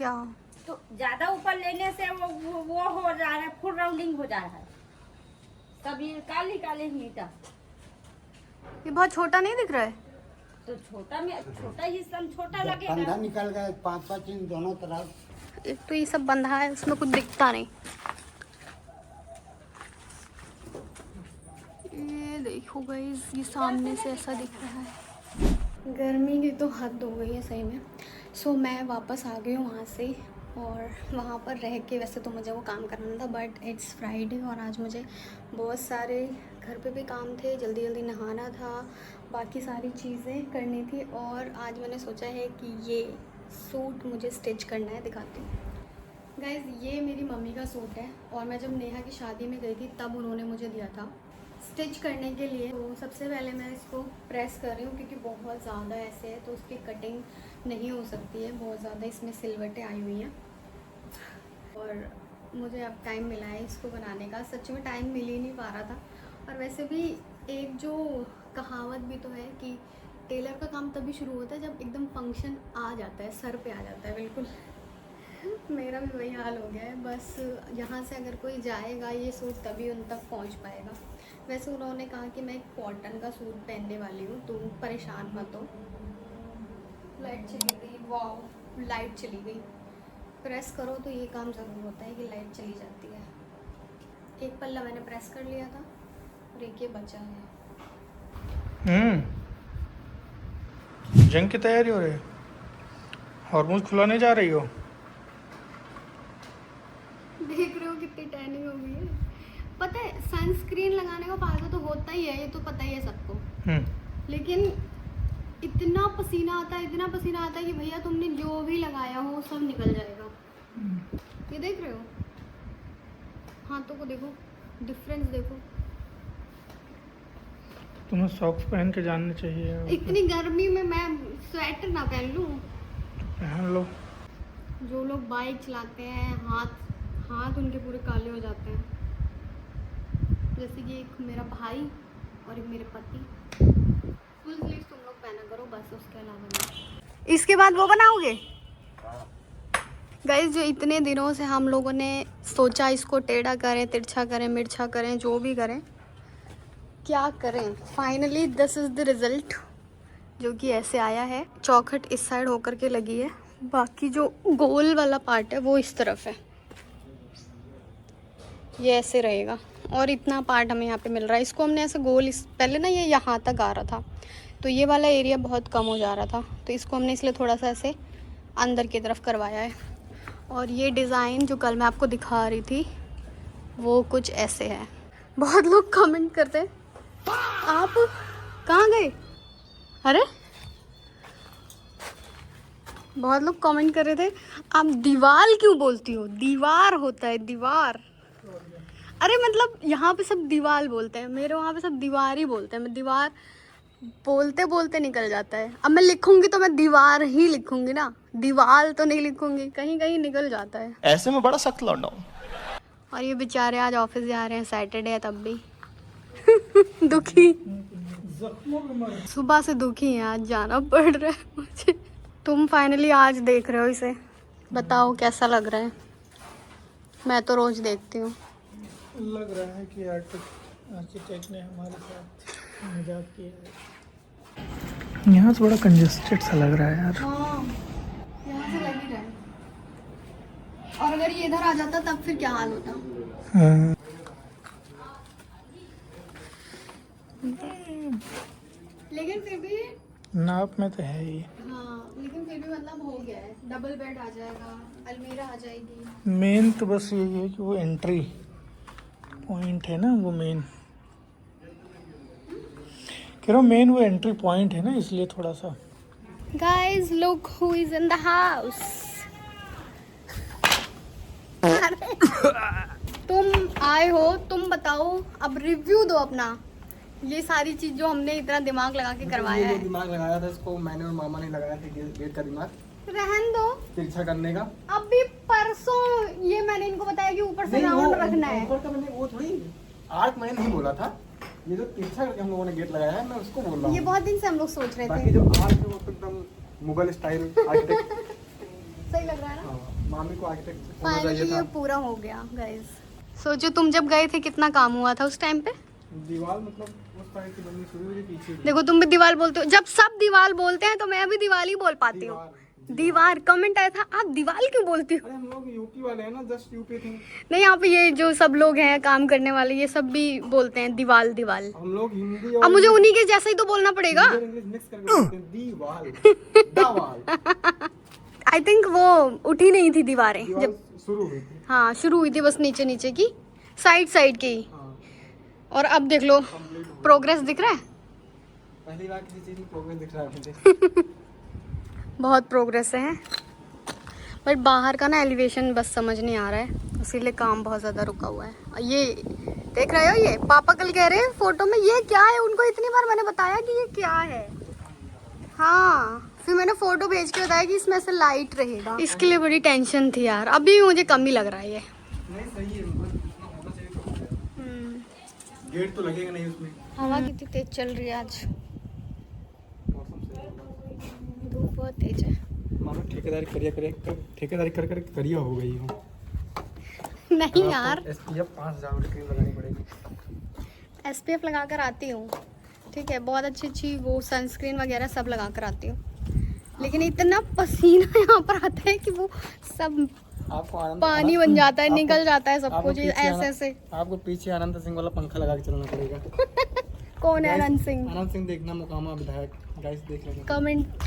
क्या? तो ज्यादा ऊपर लेने से वो हो जा रहा है, फुल राउंडिंग हो जा रहा है। तभी काली काली मीटर। ये बहुत छोटा नहीं दिख रहा है? तो छोटा में छोटा ही सम छोटा पंधा लगेगा। निकल गए 5-5 इंच दोनों तरफ। एक तो ये सब बंधा है, उसमें कुछ दिखता नहीं। ये देखो गाइस, ये सामने से ऐसा दिख रहा है। गर्मी की तो हद हो गई है सही में। सो मैं वापस आ गई हूँ वहाँ से, और वहाँ पर रह के वैसे तो मुझे वो काम करना था, बट इट्स फ्राइडे और आज मुझे बहुत सारे घर पे भी काम थे, जल्दी जल्दी नहाना था, बाकी सारी चीज़ें करनी थी। और आज मैंने सोचा है कि ये सूट मुझे स्टिच करना है, दिखाती हूँ गाइज़। ये मेरी मम्मी का सूट है, और मैं जब नेहा की शादी में गई थी तब उन्होंने मुझे दिया था स्टिच करने के लिए। तो सबसे पहले मैं इसको प्रेस कर रही हूँ, क्योंकि बहुत ज़्यादा ऐसे है तो उसकी कटिंग नहीं हो सकती है, बहुत ज़्यादा इसमें सिलवटें आई हुई हैं। और मुझे अब टाइम मिला है इसको बनाने का, सच में टाइम मिल ही नहीं पा रहा था। और वैसे भी एक जो कहावत भी तो है कि टेलर का काम तभी शुरू होता है जब एकदम फंक्शन आ जाता है, सर पे आ जाता है। बिल्कुल मेरा भी वही हाल हो गया है। बस यहाँ से अगर कोई जाएगा ये सूट तभी उन तक पहुँच पाएगा। वैसे उन्होंने कहा कि मैं एक कॉटन का सूट पहनने वाली हूँ, तुम परेशान मत हो। लाइट चली गई, वाह लाइट चली गई। प्रेस करो तो ये काम ज़रूर होता है कि लाइट चली जाती है। एक पल्ला मैंने प्रेस कर लिया था और एक ये बचा है। जंग की तैयारी हो रही है? हॉर्मोन्स खुलाने जा रही हो? देख रहे हो कितनी टैनिंग हो गई है। पता है सनस्क्रीन लगाने का फायदा तो होता ही है, ये तो पता ही है सबको। लेकिन इतना पसीना आता है, इतना पसीना आता है कि भैया तुमने जो भी लगाया हो सब निकल जाएगा। ये देख रहे हो, हाथों को देखो, डिफरेंस देखो। तुम्हें सॉक्स पहन के जानने चाहिए। इतनी गर्मी में मैं स्वेटर ना पहन लूं? पहन लो। जो लोग बाइक चलाते हैं हाथ उनके पूरे काले हो जाते हैं, जैसे कि एक मेरा भाई और एक मेरे पति। फुल स्लीव तुम लोग पहना करो बस, उसके अलावा नहीं। इसके बाद वो बनाओगे गाइस, जो इतने दिनों से हम लोगों ने सोचा इसको टेढ़ा करें, तिरछा करें, मिर्चा करें, जो भी करें, क्या करें, finally this is the result, जो कि ऐसे आया है। चौखट इस साइड होकर के लगी है, बाकी जो गोल वाला पार्ट है वो इस तरफ है, ये ऐसे रहेगा। और इतना पार्ट हमें यहाँ पे मिल रहा है। इसको हमने ऐसे गोल, पहले ना ये यहाँ तक आ रहा था तो ये वाला एरिया बहुत कम हो जा रहा था, तो इसको हमने इसलिए थोड़ा सा ऐसे अंदर की तरफ करवाया है। और ये डिज़ाइन जो कल मैं आपको दिखा रही थी वो कुछ ऐसे है। बहुत लोग कमेंट करते हैं आप कहाँ गए, अरे बहुत लोग कमेंट कर रहे थे आप दीवार क्यों बोलती हो, दीवार होता है दीवार। अरे मतलब यहाँ पे सब दीवार बोलते हैं, मेरे वहाँ पे सब दीवार ही बोलते हैं। मैं दीवार बोलते बोलते निकल जाता है। अब मैं लिखूंगी तो मैं दीवार ही लिखूंगी ना, दीवार तो नहीं लिखूंगी, कहीं कहीं निकल जाता है। ऐसे में बड़ा सख्त लौंडा हूं। और ये बेचारे आज ऑफिस जा रहे हैं, सैटरडे है तब भी दुखी, सुबह से दुखी हैं, आज जाना पड़ रहा है मुझे। तुम फाइनली आज देख रहे हो इसे, बताओ कैसा लग रहा है? मैं तो रोज देखती हूँ। लग रहा है कि आर्किटेक्ट ने हमारे साथ मजाक किया है। यहाँ थोड़ा कंजेस्टेड सा लग रहा है यार। हाँ, यहाँ से लग ही रहा है। और अगर ये इधर आ जाता तब फिर क्या हाल होता? हाँ। लेकिन फिर भी नाप में तो है ही। हाँ, लेकिन फिर भी मतलब हो गया है। डबल बेड आ जाएगा, अलमीरा आ जाएगी। मेन तो बस यही है कि वो एंट्री पॉइंट है ना, वो मेन कह रहा हूँ, मेन वो एंट्री पॉइंट है ना, इसलिए थोड़ा सा। Guys look who is in the house. तुम आए हो, तुम बताओ, अब रिव्यू दो अपना। ये सारी चीज जो हमने इतना दिमाग लगा के करवाया है। दिमाग लगाया था इसको मैंने और मामा ने लगाया था, गेट का दिमाग रहन दो, तिरछा करने का। अभी परसों ये मैंने इनको बताया कि ऊपर से राउंड रखना है। ऊपर का मैंने वो थोड़ी आर्क मैंने नहीं बोला था, ये जो तिरछा करके हम लोगों ने गेट लगाया है मैं उसको बोल रहा हूँ। ये बहुत दिन से हम लोग सोच रहे बाकी थे। जो आर्क है वो तो एकदम मुगल स्टाइल आर्किटेक्ट सही लग रहा है ना? मामी को आर्किटेक्ट होना फाइनली चाहिए ये था। पूरा हो गया गाइस। सोचो तुम जब गए थे कितना काम हुआ था उस टाइम पे। दीवार मतलब उस साइड की बननी शुरू हुई थी, पीछे की। देखो तुम भी दीवार बोलते हो, जब सब दीवार बोलते हैं तो मैं भी दीवार ही बोल पाती हूँ। दीवार कमेंट आया था, आप दीवार क्यों बोलती हो? अरे हम लोग यूपी वाले हैं ना, जस्ट यूपी थे। नहीं, यहाँ पे ये जो सब लोग हैं काम करने वाले, ये सब भी बोलते हैं दीवार दीवार। हम लोग हिंदी अब और मुझे उन्हीं के जैसा ही तो बोलना पड़ेगा। इंग्लिश मिक्स करके बोलते हैं, दीवार दावाल। आई थिंक वो उठी नहीं थी दीवारें दीवार जब, शुरू हुई थी। हाँ शुरू हुई थी बस नीचे नीचे की, साइड साइड की। हाँ, और अब देख लो कंप्लीट हो प्रोग्रेस दिख रहा है। पहली बार किसी चीज में प्रोग्रेस दिख रहा है मुझे। बहुत प्रोग्रेस है, बट बाहर का ना एलिवेशन बस समझ नहीं आ रहा है, इसीलिए काम बहुत ज़्यादा रुका हुआ है। और ये देख रहे हो, ये पापा कल कह रहे हैं फोटो में ये क्या है, उनको इतनी बार मैंने बताया कि ये क्या है। हाँ, फिर मैंने फोटो भेज के बताया कि इसमें से लाइट रहेगा, इसके लिए बड़ी टेंशन थी यार। अभी भी मुझे कम ही लग रहा है ये। नहीं सही है, मतलब जितना होना चाहिए तो हो जाए। गेट तो लगेगा नहीं उसमें। हवा कितनी तेज चल रही है आज, मौसम सही होगा। धूप बहुत तेज है। मानो ठेकेदारी ठेकेदारी कर कर करिया हो गई हो। नहीं यार, SPF 5000 वाली क्रीम लगानी पड़ेगी। SPF लगा कर आती हूँ, ठीक है, बहुत अच्छी अच्छी वो सनस्क्रीन वगैरह सब लगा कर आती हूँ, लेकिन इतना पसीना यहाँ पर आता है कि वो सब आपको आनंद पानी बन जाता है, आपको- निकल जाता है सब आपको कुछ पीछे ऐसे आना- ऐसे। आपको पीछे आनंद सिंह वाला पंखा लगा के चलना पड़ेगा। कौन है अनंत सिंह? आनंद सिंह देखना, मोकामा विधायक, गाइस देख लेना।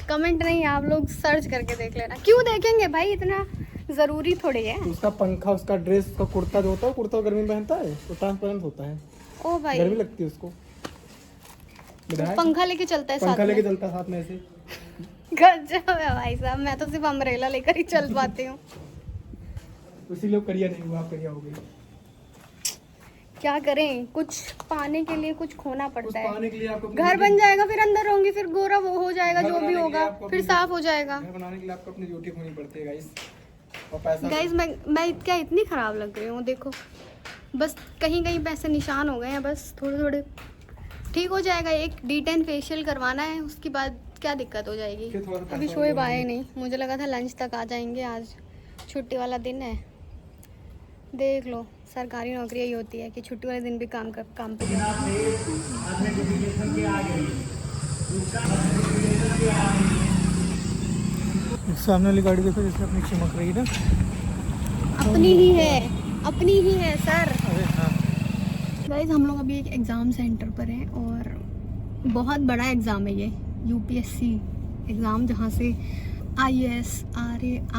कमेंट नहीं, आप लोग सर्च करके देख लेना। क्यों देखेंगे भाई, इतना जरूरी थोड़ी है। उसका पंखा, उसका ड्रेस, उसका कुर्ता जो होता है, कुर्ता गर्मी में पहनता है तो ट्रांसपेरेंट होता है, ओ भाई, गर्मी लगती है उसको। विधायक पंखा लेके चलता है साथ पंखा लेके में। चलता है साथ में ऐसे। गजब है भाई साहब, मैं तो सिर्फ अम्ब्रेला लेकर ही चल पाती हूँ। इसीलिए करिया नहीं हुआ, आप करिया हो गई। क्या करें, कुछ पाने के लिए कुछ खोना उस पड़ता है। पाने के लिए आपको घर बन जाएगा, फिर अंदर रहूंगी, फिर गोरा वो हो जाएगा, घर जो भी बनाने के लिए होगा आपको फिर अपनी- साफ हो जाएगा। घर बनाने के लिए आपको अपनी ड्यूटी खोनी पड़ती है गाइस, और पैसा गाइज मैं क्या इतनी खराब लग रही हूँ, देखो बस कहीं कहीं पे ऐसे निशान हो गए हैं, बस थोड़े थोड़े ठीक हो जाएगा। एक D10 फेशियल करवाना है, उसके बाद क्या दिक्कत हो जाएगी। फिर थोड़ा सा अभी पैसा शोएब और आए नहीं, मुझे लगा था लंच तक आ जाएंगे, आज छुट्टी वाला दिन है। देख लो, सरकारी नौकरी यही होती है कि छुट्टी वाले दिन भी काम पे जाओ। सामने वाली गाड़ी देखो जैसे अपनी चमक रही है ना। अपनी ही है, अपनी ही है सर। अरे हाँ, गाइज हम लोग अभी एक एग्ज़ाम सेंटर पर हैं और बहुत बड़ा एग्ज़ाम है ये, UPSC एग्ज़ाम, जहाँ से IAS,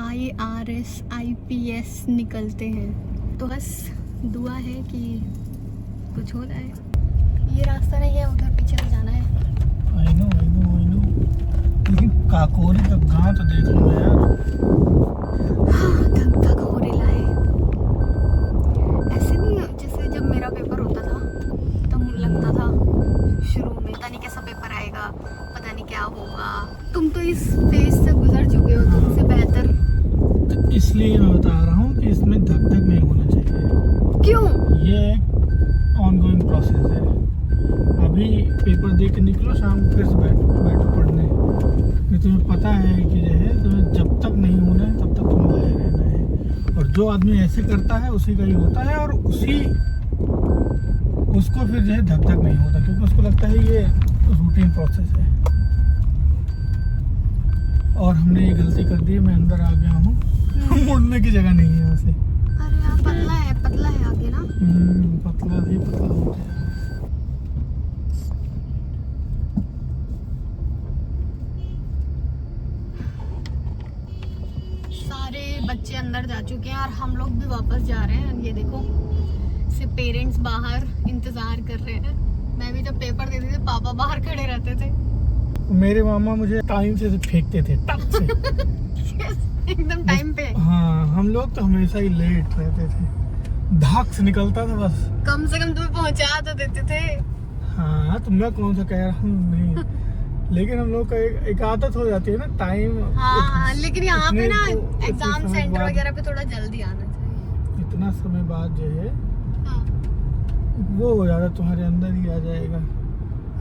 IRS, IPS निकलते हैं। तो बस दुआ है कि कुछ हो जाए। ये रास्ता नहीं है, उधर पीछे से जाना है। I know. लेकिन काकोरी का गांव तो देख लो यार। धक धक हो रहा है। ऐसे नहीं, जैसे जब मेरा पेपर होता था तब लगता था शुरू में पता नहीं कैसा पेपर आएगा, पता नहीं क्या होगा। तुम तो इस फेज से गुजर चुके हो, तुमसे बेहतर। तो इसलिए मैं बता रहा हूँ कि इसमें धक धक नहीं होना चाहिए। क्यों? ये ऑनगोइंग प्रोसेस है। अभी पेपर दे के निकलो, शाम को फिर से बैठो पढ़ने। नहीं, तुम्हें पता है कि जो है तुम्हें जब तक नहीं होना है तब तक तुम्हें लगे रहना है। और जो आदमी ऐसे करता है उसी का ही होता है, और उसको फिर जो है धक धक नहीं होता, क्योंकि उसको लगता है ये रूटीन प्रोसेस है। और हमने ये गलती कर दी, मैं अंदर आ गया हूँ। मुड़ने की जगह नहीं है यहाँ से। अरे यार पतला है आगे ना। पतला ही पतला हो गया। सारे बच्चे अंदर जा चुके हैं और हम लोग भी वापस जा रहे हैं। ये देखो, सिर्फ पेरेंट्स बाहर इंतजार कर रहे हैं। मैं भी जब पेपर देती थी, पापा बाहर खड़े रहते थे। मेरे मामा मुझे टाइम से फेंकते थे, टक से। एकदम टाइम पे। हाँ, हम लोग तो हमेशा ही लेट रहते थे, धाक से निकलता था बस। कम से कम तुम्हें पहुंचा तो देते थे। हाँ, तो मैं कौन सा कह रहा हूँ, नहीं। लेकिन हम लोग का एक आदत हो जाती है ना, टाइम। हाँ, लेकिन यहाँ पे ना इतने एग्जाम समय सेंटर बाद- वगैरह पे थोड़ा जल्दी आना चाहिए। इतना समय बाद जो है हाँ। वो हो जाता, तुम्हारे अंदर ही आ जाएगा।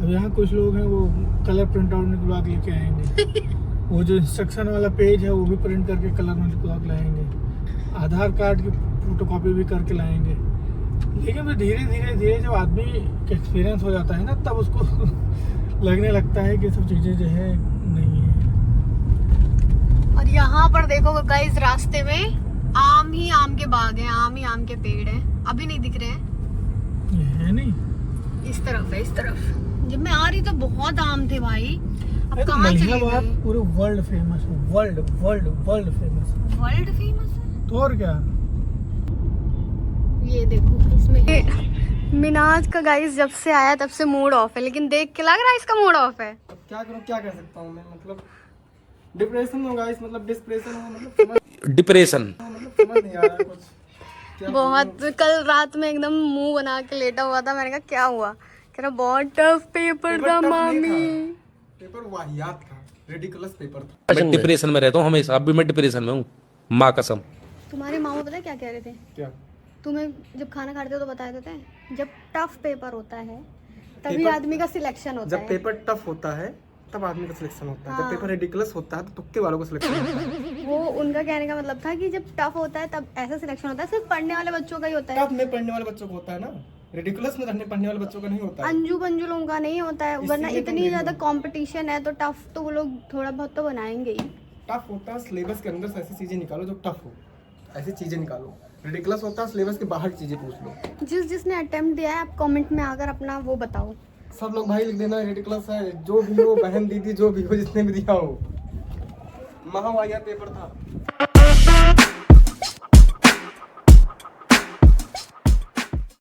अब यहाँ कुछ लोग हैं वो कलर प्रिंट आउट निकलवा के लेके आएंगे। वो जो इंस्ट्रक्शन वाला पेज है वो भी प्रिंट करके कलर में निकलवा के लाएंगे। आधार कार्ड की फोटोकॉपी भी करके लाएंगे। लेकिन फिर धीरे धीरे जब आदमी का एक्सपीरियंस हो जाता है ना, तब उसको लगने लगता है कि सब चीज़ें जो है नहीं है। और यहाँ पर देखो गाइस, रास्ते में आम ही आम के बाग हैं, आम ही आम के पेड़ हैं। अभी नहीं दिख रहे हैं, ये है नहीं, इस तरफ है, इस तरफ। जब मैं आ रही तो बहुत आम थे भाई, अब अरे तो कहाँ चले मलिहाबाद गए? पूरे वर्ल्ड फेमस है, वर्ल्ड फेमस। वर्ल्ड फेमस है। तो और क्या, ये देखो इसमें मिनाज का गाइस जब से आया तब से मूड ऑफ है, लेकिन देख के लग रहा है इसका मूड ऑफ है। अब क्या करूँ, क्या कर सकता हूँ मैं, मतलब डिप्रेशन में गाइस, मतलब डिस्प्रेशन में, मतलब डिप्रेशन समझ नहीं आ रहा है कुछ क्या बहुत कल रात में एकदम मुंह बना के लेटा हुआ था। मैंने कहा क्या हुआ, कह रहा बहुत टफ पेपर था मामी। पेपर वाहियात था, रेडिकुलस पेपर था। मैं डिप्रेशन में रहता हूँ हमेशा, अभी मैं डिप्रेशन में हूँ, माँ कसम। तुम्हारे मामा पता है क्या कह रहे थे? क्या तुम्हें जब खाना खाते हो तो बताए देते हैं, जब टफ पेपर होता है तभी पेपर- आदमी का सिलेक्शन होता जब है। पेपर टफ होता है तब आदमी का सिलेक्शन होता है, हाँ। जब पेपर रेडिकुलस होता है तो तुक्के वालों का सिलेक्शन होता है। वो उनका कहने का मतलब था कि जब टफ होता है तब ऐसा सिलेक्शन होता है, सिर्फ पढ़ने वाले बच्चों का ही होता है। टफ में पढ़ने वाले बच्चों को होता है ना, रेडिकुलस में पढ़ने वाले बच्चों का नहीं होता है। अंजू बंजू लोगों का नहीं होता है, वरना इसीलिए तो इतनी मेरी ज्यादा बात- कंपटीशन है तो टफ तो वो लोग थोड़ा बहुत तो बनाएंगे ही। टफ होता है सिलेबस के अंदर से ऐसी चीजें निकालो जो टफ हो, ऐसी चीजें निकालो। रेडिकुलस होता है सिलेबस के बाहर की चीजें पूछ लो। जिसने अटेम्प्ट दिया है आप कमेंट में आकर अपना वो बताओ। सब लोग भाई लिख देना रेडिकुलस है, जो भी हो, बहन दीदी जो भी हो, जिसने भी दिया हो। महावाहियात पेपर था।